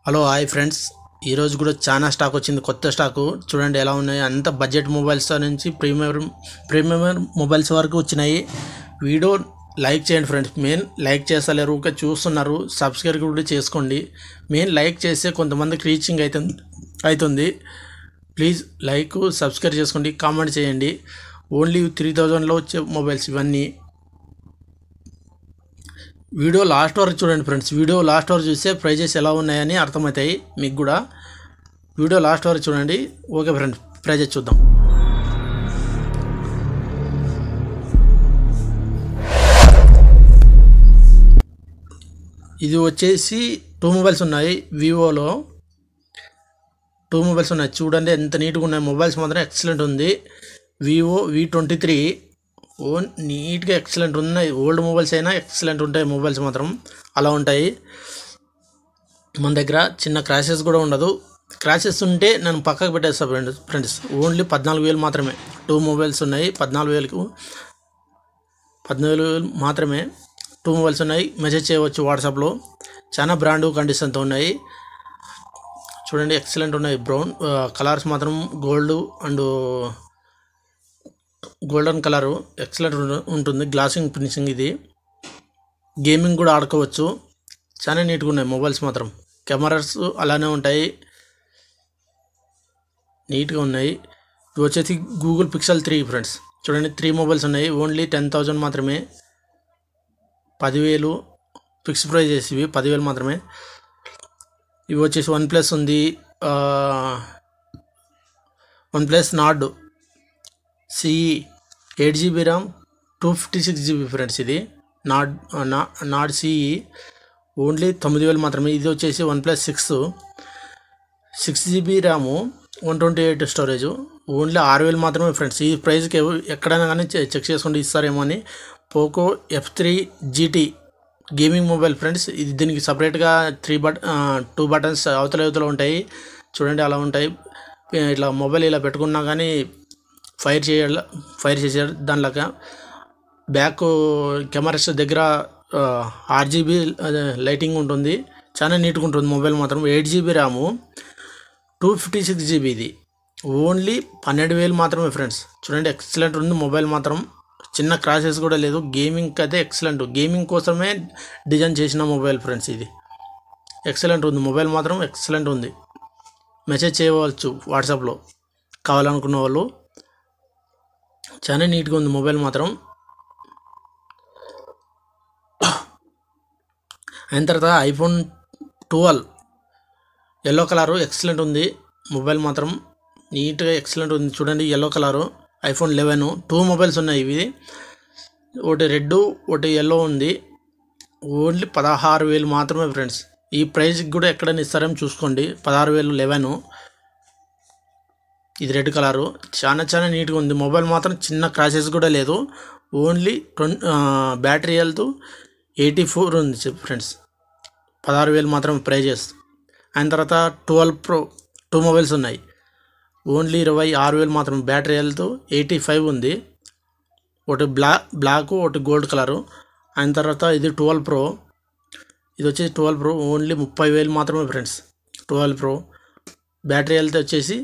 Hello hi friends, ఈరోజు కూడా చాలా స్టాక్ వచ్చింది. కొత్త స్టాకు చూడండి ఎలా ఉన్నాయి. అంత బడ్జెట్ మొబైల్స్ నుంచి ప్రీమియం మొబైల్స్ వరకు వచ్చినాయి. వీడియో లైక్ చేయండి ఫ్రెండ్స్. మెయిన్ లైక్ చేస్తలేరు, ఊరికే చూస్తున్నారు. సబ్స్క్రైబ్ కూడా చేసుకోండి. మెయిన్ లైక్ చేస్తే కొంతమందికి రీచింగ్ అవుతుంది. ప్లీజ్ లైక్ సబ్స్క్రైబ్ చేసుకోండి, కామెంట్ చేయండి. ఓన్లీ 3000లో వచ్చే మొబైల్స్ ఇవన్నీ. వీడియో లాస్ట్ వరకు చూడండి ఫ్రెండ్స్. వీడియో లాస్ట్ వరకు చూస్తే ప్రైజెస్ ఎలా ఉన్నాయని అర్థమవుతాయి మీకు కూడా. వీడియో లాస్ట్ వరకు చూడండి. ఓకే ఫ్రెండ్స్, ప్రైజెస్ చూద్దాం. ఇది వచ్చేసి 2 మొబైల్స్ ఉన్నాయి. వివోలో 2 మొబైల్స్ ఉన్నాయి. చూడండి ఎంత నీట్గా ఉన్నాయి. మొబైల్స్ మాత్రం ఎక్సలెంట్ ఉంది. వివో V23 నీట్గా ఎక్సలెంట్ ఉన్నాయి. ఓల్డ్ మొబైల్స్ అయినా ఎక్సలెంట్ ఉంటాయి. మొబైల్స్ మాత్రం అలా ఉంటాయి. మన దగ్గర చిన్న క్రాషెస్ కూడా ఉండదు. క్రాషెస్ ఉంటే నేను పక్కకు పెట్టేస్తాను ఫ్రెండ్స్. ఓన్లీ 14,000 మాత్రమే. 2 మొబైల్స్ ఉన్నాయి. 14,000 మాత్రమే 2 మొబైల్స్ ఉన్నాయి. మెసేజ్ చేయవచ్చు వాట్సాప్లో. చాలా బ్రాండ్ కండిషన్తో ఉన్నాయి. చూడండి ఎక్సలెంట్ ఉన్నాయి. బ్రౌన్ కలర్స్ మాత్రం గోల్డెన్ కలరు ఎక్సలెంట్ ఉంటుంది. Glossing finishing. ఇది గేమింగ్ కూడా ఆడుకోవచ్చు. చాలా నీట్గా ఉన్నాయి మొబైల్స్ మాత్రం. కెమెరాస్ అలానే ఉంటాయి, నీట్గా ఉన్నాయి. ఇవి వచ్చేసి గూగుల్ పిక్సెల్ 3 ఫ్రెండ్స్. చూడండి 3 మొబైల్స్ ఉన్నాయి. ఓన్లీ 10,000 మాత్రమే. 10,000 ఫిక్స్ ప్రైజెస్. ఇవి 10,000 మాత్రమే. ఇవి వచ్చేసి OnePlus ఉంది. OnePlus Nord CE 8GB RAM 256GB friends. ఇది నాడ్ CE ఓన్లీ 9,000 మాత్రమే. ఇది వచ్చేసి OnePlus 6GB RAM 128 storage only 6,000 మాత్రమే ఫ్రెండ్స్. ఈ ప్రైస్కి ఎక్కడైనా కానీ చెక్ చేసుకోండి, ఇస్తారేమో అని. Poco F3 GT gaming mobile friends. ఇది దీనికి సపరేట్గా 2 బటన్స్ అవతల ఉంటాయి. చూడండి అలా ఉంటాయి. ఇట్లా మొబైల్ ఇలా పెట్టుకున్నా కానీ ఫైర్ చేయాలి. దానిలాగా బ్యాక్ కెమెరాస్ దగ్గర RGB లైటింగ్ ఉంటుంది. చాలా నీట్గా ఉంటుంది మొబైల్ మాత్రం. 8GB RAM 256GB. ఇది ఓన్లీ 12,000 మాత్రమే ఫ్రెండ్స్. చూడండి ఎక్సలెంట్ ఉంది మొబైల్ మాత్రం. చిన్న క్రాషెస్ కూడా లేదు. గేమింగ్కి అయితే ఎక్సలెంట్. గేమింగ్ కోసమే డిజైన్ చేసిన మొబైల్ ఫ్రెండ్స్. ఇది ఎక్సలెంట్ ఉంది మొబైల్ మాత్రం. ఎక్సలెంట్ ఉంది. మెసేజ్ చేయవచ్చు వాట్సాప్లో కావాలనుకున్న వాళ్ళు. చాలా నీట్గా ఉంది మొబైల్ మాత్రం. అయిన తర్వాత iPhone 12 ఎల్లో కలరు ఎక్సలెంట్ ఉంది మొబైల్ మాత్రం. నీట్గా ఎక్సలెంట్ ఉంది. చూడండి ఎల్లో కలరు. iPhone 11 2 మొబైల్స్ ఉన్నాయి. ఇవి ఒకటి రెడ్ ఒకటి ఎల్లో ఉంది. ఓన్లీ 16,000 మాత్రమే ఫ్రెండ్స్. ఈ ప్రైస్కి కూడా ఎక్కడైనా ఇస్తారేమో చూసుకోండి. 16,000 11. ఇది రెడ్ కలరు. చాలా నీట్గా ఉంది మొబైల్ మాత్రం. చిన్న క్రాషెస్ కూడా లేదు. ఓన్లీ బ్యాటరీ హెల్త్ 84 ఉంది ఫ్రెండ్స్. 16,000 మాత్రం ప్రైజెస్. అయిన తర్వాత 12 Pro 2 మొబైల్స్ ఉన్నాయి. ఓన్లీ 26,000 మాత్రం. బ్యాటరీ హెల్త్ 85 ఉంది. ఒకటి బ్లాక్ ఒకటి గోల్డ్ కలరు. అయిన తర్వాత ఇది 12 Pro. ఇది వచ్చేసి 12 Pro ఓన్లీ 30,000 మాత్రమే ఫ్రెండ్స్. 12 Pro బ్యాటరీ హెల్త్ వచ్చేసి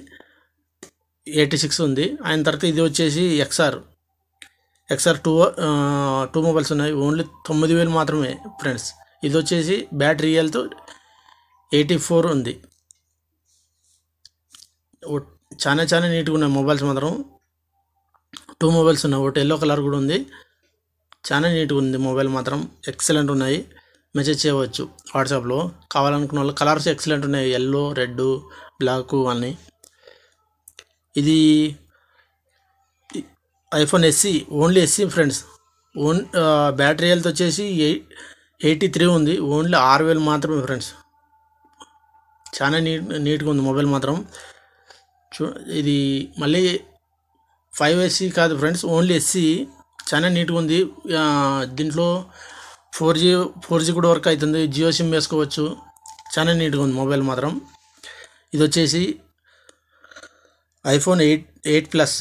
86 ఉంది. అయిన తర్వాత ఇది వచ్చేసి XR 2 మొబైల్స్ ఉన్నాయి. ఓన్లీ 9,000 మాత్రమే ఫ్రెండ్స్. ఇది వచ్చేసి బ్యాటరీ హెల్త్ 84 ఉంది. చాలా నీట్గా ఉన్నాయి మొబైల్స్ మాత్రం. 2 మొబైల్స్ ఉన్నాయి. ఒకటి ఎల్లో కలర్ కూడా ఉంది. చాలా నీట్గా ఉంది మొబైల్ మాత్రం. ఎక్సలెంట్ ఉన్నాయి. మెసేజ్ చేయవచ్చు వాట్సాప్లో కావాలనుకున్న వాళ్ళు. కలర్స్ ఎక్సలెంట్ ఉన్నాయి. ఎల్లో, రెడ్, బ్లాక్ అన్నీ. ఇది iPhone SE only SE friends. Battery health వచ్చేసి 83 ఉంది. ఓన్లీ 6,000 మాత్రమే ఫ్రెండ్స్. చాలా నీట్గా ఉంది మొబైల్ మాత్రం. ఇది మళ్ళీ 5SE కాదు ఫ్రెండ్స్, ఓన్లీ SE. చాలా నీట్గా ఉంది. దీంట్లో 4G కూడా వర్క్ అవుతుంది. జియో సిమ్ వేసుకోవచ్చు. చాలా నీట్గా ఉంది మొబైల్ మాత్రం. ఇది వచ్చేసి iPhone 8 Plus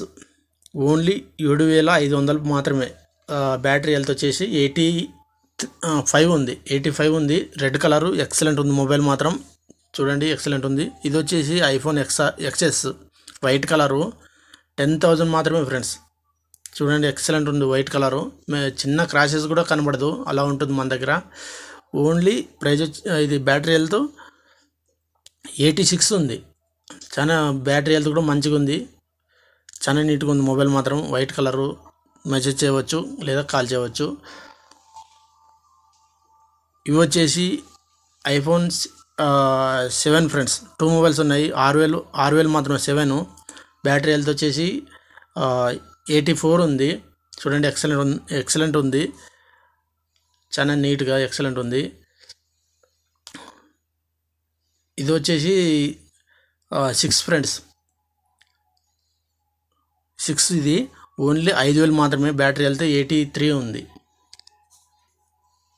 ఓన్లీ 7,500 మాత్రమే. బ్యాటరీ హెల్త్ వచ్చేసి 85 ఉంది. రెడ్ కలరు ఎక్సలెంట్ ఉంది మొబైల్ మాత్రం. చూడండి ఎక్సలెంట్ ఉంది. ఇది వచ్చేసి ఐఫోన్ ఎక్స్ఎస్ వైట్ కలరు 10,000 మాత్రమే ఫ్రెండ్స్. చూడండి ఎక్సలెంట్ ఉంది వైట్ కలరు, చిన్న క్రాషెస్ కూడా కనబడదు, అలా ఉంటుంది మన దగ్గర. ఓన్లీ ప్రైజ్ ఇది బ్యాటరీ హెల్త్ 86 ఉంది. చాలా బ్యాటరీ హెల్త్ కూడా మంచిగా ఉంది, చాలా నీట్గా ఉంది. మొబైల్ మాత్రం వైట్ కలరు, మెసేజ్ చేయవచ్చు లేదా కాల్ చేయవచ్చు. ఇవి వచ్చేసి ఐఫోన్ 7 ఫ్రెండ్స్. 2 మొబైల్స్ ఉన్నాయి. 6,000 మాత్రమే 7. బ్యాటరీ హెల్త్ వచ్చేసి 84 ఉంది. చూడండి ఎక్సలెంట్ ఉంది, చాలా నీట్గా ఎక్సలెంట్ ఉంది. ఇది వచ్చేసి 6 ఫ్రెండ్స్. 6 ఇది ఓన్లీ 5,000 మాత్రమే. బ్యాటరీ హెల్త్ 83 ఉంది.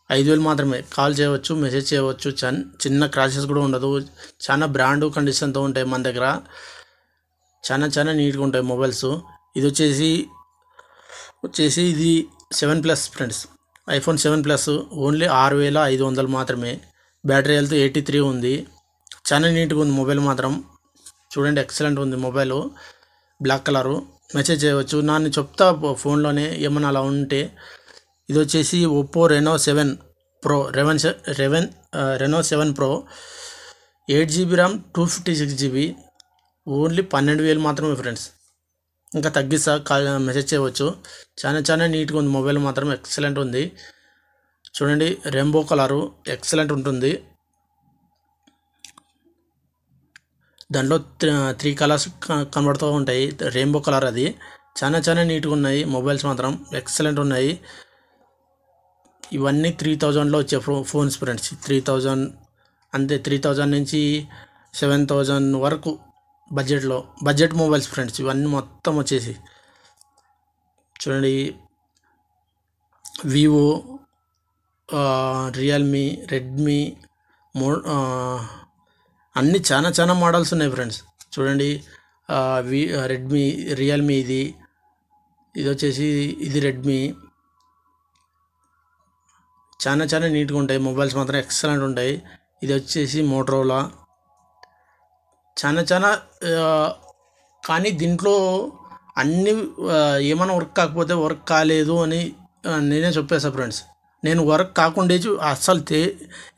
5,000 మాత్రమే. కాల్ చేయవచ్చు, మెసేజ్ చేయవచ్చు, చిన్న క్రాషెస్ కూడా ఉండదు. చాలా బ్రాండ్ కండిషన్తో ఉంటాయి మన దగ్గర, చాలా నీట్గా ఉంటాయి మొబైల్స్. ఇది వచ్చేసి ఇది 7+ ఫ్రెండ్స్. ఐఫోన్ 7+ ఓన్లీ 6,500 మాత్రమే. బ్యాటరీ హెల్త్ 83 ఉంది. చాలా నీట్గా ఉంది మొబైల్ మాత్రం. చూడండి ఎక్సలెంట్ ఉంది మొబైల్, బ్లాక్ కలరు. మెసేజ్ చేయవచ్చు, నన్ను చెప్తా ఫోన్లోనే ఏమన్నా అలా ఉంటే. ఇది వచ్చేసి Oppo Reno 7 Pro, Reno 7 Pro 8GB RAM 256GB only 12,000 మాత్రమే ఫ్రెండ్స్. ఇంకా తగ్గిస్తా, మెసేజ్ చేయవచ్చు. చాలా నీట్గా ఉంది మొబైల్ మాత్రం, ఎక్సలెంట్ ఉంది. చూడండి రెయిన్బో కలరు ఎక్సలెంట్ ఉంటుంది. దాంట్లో 3 కలర్స్ కనబడుతూ ఉంటాయి. రెయిన్బో కలర్ అది. చాలా నీట్గా ఉన్నాయి మొబైల్స్ మాత్రం, ఎక్సలెంట్ ఉన్నాయి. ఇవన్నీ 3,000లో వచ్చే ఫోన్స్ ఫ్రెండ్స్. 3,000 అంతే, 3,000 నుంచి 7,000 వరకు బడ్జెట్ మొబైల్స్ ఫ్రెండ్స్. ఇవన్నీ మొత్తం వచ్చేసి చూడండి వివో, రియల్మీ, రెడ్మీ, అన్నీ చాలా మోడల్స్ ఉన్నాయి ఫ్రెండ్స్. చూడండి రెడ్మీ, రియల్మీ, ఇది వచ్చేసి ఇది రెడ్మీ. చాలా నీట్గా ఉంటాయి మొబైల్స్ మాత్రం, ఎక్సలెంట్ ఉంటాయి. ఇది వచ్చేసి మోటరోలా. చాలా కానీ దీంట్లో అన్నీ ఏమైనా వర్క్ కాకపోతే వర్క్ కాలేదు అని నేనే చెప్పేసా ఫ్రెండ్స్. నేను వర్క్ కాకుండా అస్సలు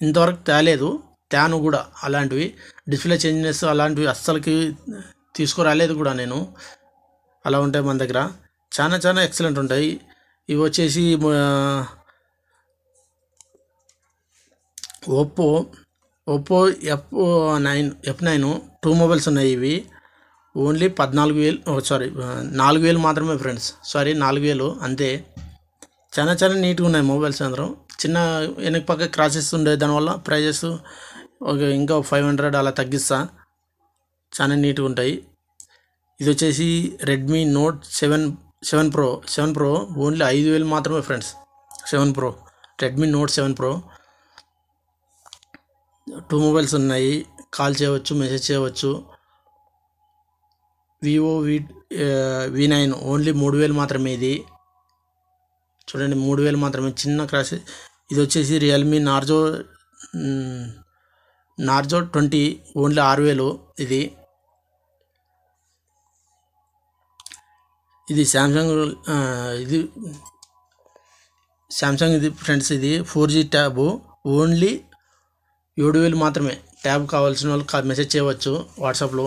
ఇంతవరకు తేను కూడా. అలాంటివి డిస్ప్లే చేంజెస్ అలాంటివి అస్సలకి తీసుకురాలేదు కూడా నేను. అలా ఉంటాయి మన దగ్గర, చాలా ఎక్సలెంట్ ఉంటాయి. ఇవి వచ్చేసి ఒప్పో F9 2 మొబైల్స్ ఉన్నాయి. ఇవి ఓన్లీ 4,000 మాత్రమే ఫ్రెండ్స్. 4,000 అంతే. చాలా నీట్గా ఉన్నాయి మొబైల్స్ అందరం. చిన్న వెనక పక్క క్రాసెస్ ఉండే, దానివల్ల ప్రైజెస్ ఇంకా 500 అలా తగ్గిస్తా. చాలా నీట్గా ఉంటాయి. ఇది వచ్చేసి రెడ్మీ నోట్ 7 ప్రో ఓన్లీ 5,000 మాత్రమే friends. 7 pro, Redmi note 7 pro 2 mobiles ఉన్నాయి. కాల్ చేయవచ్చు, మెసేజ్ చేయవచ్చు. వివో V9 ఓన్లీ 3,000 మాత్రమే. ఇది చూడండి 3,000 మాత్రమే, చిన్న క్రాష్. ఇది వచ్చేసి రియల్మీ నార్జో 20 ఓన్లీ 6,000. ఇది శాంసంగ్ ఇది ఫ్రెండ్స్. ఇది 4G ట్యాబ్ ఓన్లీ 7,000 మాత్రమే. ట్యాబ్ కావాల్సిన వాళ్ళు మెసేజ్ చేయవచ్చు వాట్సాప్లో.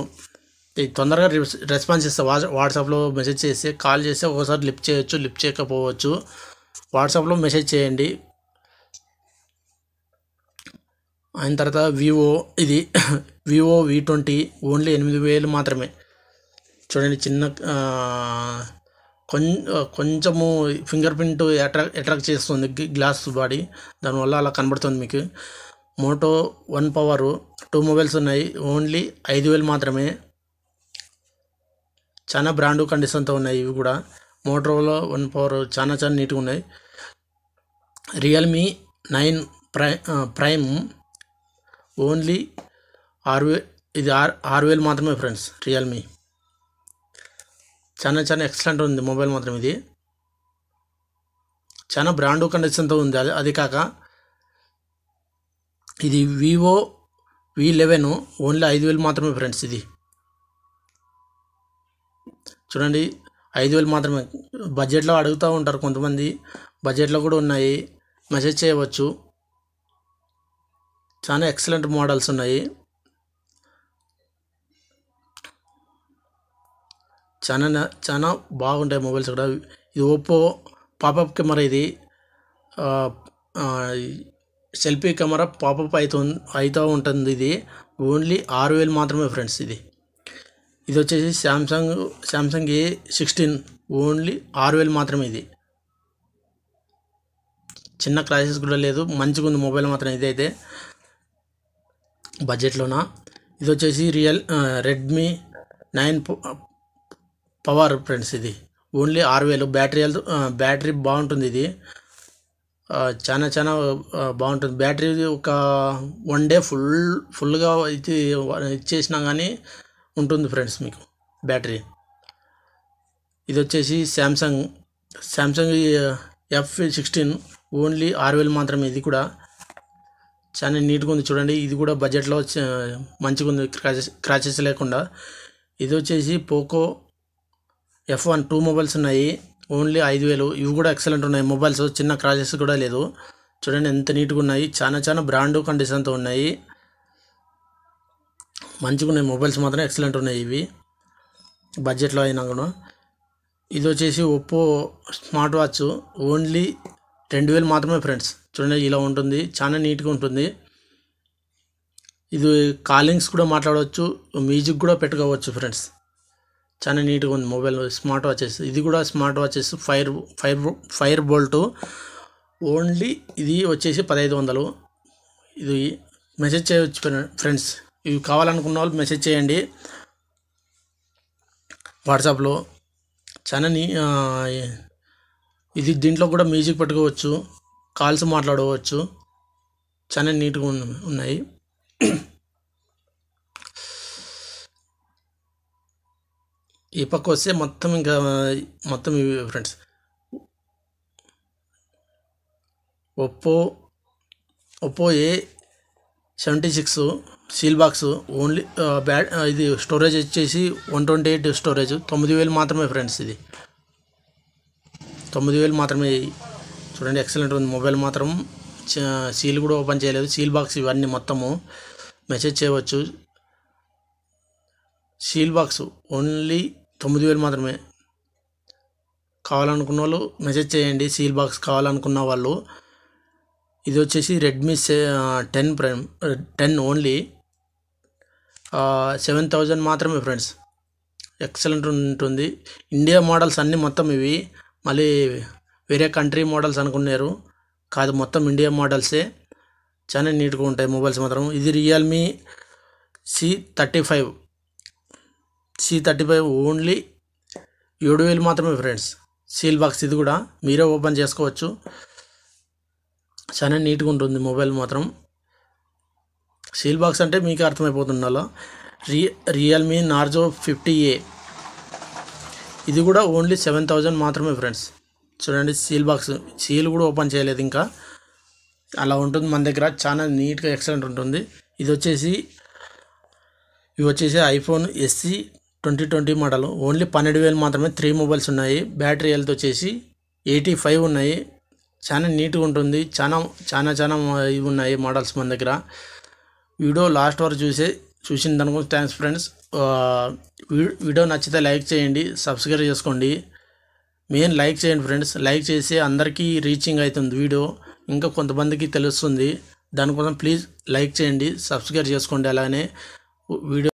తొందరగా రెస్పాన్స్ ఇస్తా. వాట్సాప్లో మెసేజ్ చేస్తే, కాల్ చేస్తే ఒకసారి లిఫ్ట్ చేయొచ్చు, లిఫ్ట్ చేయకపోవచ్చు. వాట్సాప్లో మెసేజ్ చేయండి. అయిన తర్వాత వివో V20 ఓన్లీ 8,000 మాత్రమే. చూడండి చిన్న కొంచెము ఫింగర్ ప్రింట్ అట్రాక్ట్ చేస్తుంది గ్లాస్ బాడీ, దానివల్ల అలా కనబడుతుంది మీకు. మోటో 1 పవర్ 2 మొబైల్స్ ఉన్నాయి. ఓన్లీ 5,000 మాత్రమే. చాలా బ్రాండ్ కండిషన్తో ఉన్నాయి ఇవి కూడా. మోటరోలా 1 పవర్ చాలా నీట్గా ఉన్నాయి. రియల్మీ 9 ప్రైమ్ ఓన్లీ 6,000 మాత్రమే ఫ్రెండ్స్. రియల్మీ చాలా ఎక్సలెంట్ ఉంది మొబైల్ మాత్రం. ఇది చాలా బ్రాండ్ కండిషన్తో ఉంది. అది కాక ఇది వివో V11 ఓన్లీ 5,000 మాత్రమే ఫ్రెండ్స్. ఇది చూడండి 5,000 మాత్రమే. బడ్జెట్లో అడుగుతూ ఉంటారు కొంతమంది, బడ్జెట్లో కూడా ఉన్నాయి, మెసేజ్ చేయవచ్చు. చాలా ఎక్సలెంట్ మోడల్స్ ఉన్నాయి, చాలా బాగుంటాయి మొబైల్స్ కూడా. ఇది ఓప్పో పాపప్ కెమెరా, ఇది సెల్ఫీ కెమెరా పాపప్ అవుతూ ఉంటుంది. ఇది ఓన్లీ 6,000 మాత్రమే ఫ్రెండ్స్. ఇది వచ్చేసి శాంసంగ్ A16 ఓన్లీ 6,000 మాత్రమే. ఇది చిన్న క్లాసెస్ కూడా లేదు, మంచిగా ఉంది మొబైల్ మాత్రం. ఇదైతే బడ్జెట్లోన. ఇది వచ్చేసి రెడ్మీ 9 పవర్ ఫ్రెండ్స్. ఇది ఓన్లీ 6,000. బ్యాటరీ బాగుంటుంది. ఇది చాలా బాగుంటుంది బ్యాటరీ. ఒక 1 డే ఫుల్గా ఇచ్చేసినా కానీ ఉంటుంది ఫ్రెండ్స్ మీకు బ్యాటరీ. ఇది వచ్చేసి శాంసంగ్ F16 ఓన్లీ 6,000 మాత్రమే. ఇది కూడా చాలా నీట్గా ఉంది చూడండి. ఇది కూడా బడ్జెట్లో మంచిగా ఉంది, క్రాచెస్ లేకుండా. ఇది వచ్చేసి పోకో F1 2 మొబైల్స్ ఉన్నాయి, ఓన్లీ 5,000. ఇవి కూడా ఎక్సలెంట్ ఉన్నాయి మొబైల్స్, చిన్న క్రాచెస్ కూడా లేదు. చూడండి ఎంత నీట్గా ఉన్నాయి, చాలా బ్రాండ్ కండిషన్తో ఉన్నాయి, మంచిగా ఉన్నాయి మొబైల్స్ మాత్రం ఎక్సలెంట్ ఉన్నాయి ఇవి బడ్జెట్లో అయినా కూడా. ఇది వచ్చేసి ఒప్పో స్మార్ట్ వాచ్ ఓన్లీ 2,000 మాత్రమే ఫ్రెండ్స్. చూడండి ఇలా ఉంటుంది, చాలా నీట్గా ఉంటుంది. ఇది కాలింగ్స్ కూడా మాట్లాడవచ్చు, మ్యూజిక్ కూడా పెట్టుకోవచ్చు ఫ్రెండ్స్. చాలా నీట్గా ఉంది మొబైల్. స్మార్ట్ వాచెస్, ఇది కూడా smart watches fire bolt only. ఇది వచ్చేసి 1,500. ఇది మెసేజ్ చేయవచ్చు ఫ్రెండ్స్. ఇవి కావాలనుకున్న వాళ్ళు మెసేజ్ చేయండి వాట్సాప్లో. చాలా ఇది దీంట్లో కూడా మ్యూజిక్ పెట్టుకోవచ్చు, కాల్స్ మాట్లాడవచ్చు, చాలా నీట్గా ఉన్నాయి. ఈ పక్క వస్తే మొత్తం ఇవి friends. Oppo A76 seal box only. ఇది స్టోరేజ్ వచ్చేసి 128 స్టోరేజ్, 9,000 మాత్రమే ఫ్రెండ్స్. ఇది 9,000 మాత్రమే. చూడండి ఎక్సలెంట్ ఉంది మొబైల్ మాత్రం. సీల్ కూడా ఓపెన్ చేయలేదు, సీల్ బాక్స్ ఇవన్నీ మొత్తము. మెసేజ్ చేయవచ్చు. సీల్ బాక్స్ ఓన్లీ 9,000 మాత్రమే. కావాలనుకున్న వాళ్ళు మెసేజ్ చేయండి, సీల్ బాక్స్ కావాలనుకున్న వాళ్ళు. ఇది వచ్చేసి రెడ్మీ 10 ఓన్లీ 7,000 మాత్రమే ఫ్రెండ్స్. ఎక్సలెంట్ ఉంటుంది. ఇండియా మోడల్స్ అన్నీ మొత్తం ఇవి. మళ్ళీ వేరే కంట్రీ మోడల్స్ అనుకున్నారు కాదు, మొత్తం ఇండియా మోడల్సే. చాలా నీట్గా ఉంటాయి మొబైల్స్ మాత్రం. ఇది రియల్మీ C35 ఓన్లీ 7,000 మాత్రమే ఫ్రెండ్స్. సీల్ బాక్స్ ఇది కూడా మీరే ఓపెన్ చేసుకోవచ్చు. చాలా నీట్గా ఉంటుంది మొబైల్ మాత్రం. సీల్ బాక్స్ అంటే మీకు అర్థమైపోతుంది అలా. రియల్మీ నార్జో 50A ఇది కూడా ఓన్లీ 7,000 మాత్రమే ఫ్రెండ్స్. చూడండి సీల్ బాక్స్, సీల్ కూడా ఓపెన్ చేయలేదు ఇంకా, అలా ఉంటుంది మన దగ్గర. చాలా నీట్గా ఎక్సలెంట్ ఉంటుంది. ఇవి వచ్చేసి ఐఫోన్ SE 2020 మోడల్ ఓన్లీ 12,000 మాత్రమే. 3 మొబైల్స్ ఉన్నాయి. బ్యాటరీ హెల్త్ వచ్చేసి 85 ఉన్నాయి. చాలా నీట్గా ఉంటుంది. చాలా ఇవి ఉన్నాయి మోడల్స్ మన దగ్గర. వీడియో లాస్ట్ వరకు చూసిన దానికి థ్యాంక్స్ ఫ్రెండ్స్. వీడియో నచ్చితే లైక్ చేయండి, సబ్స్క్రైబ్ చేసుకోండి. మెయిన్ లైక్ చేయండి ఫ్రెండ్స్. లైక్ చేసి అందరికీ రీచింగ్ అవుతుంది వీడియో, ఇంకా కొంతమందికి తెలుస్తుంది. దానికోసం ప్లీజ్ లైక్ చేయండి, సబ్స్క్రైబ్ చేసుకోండి. అలానే వీడియో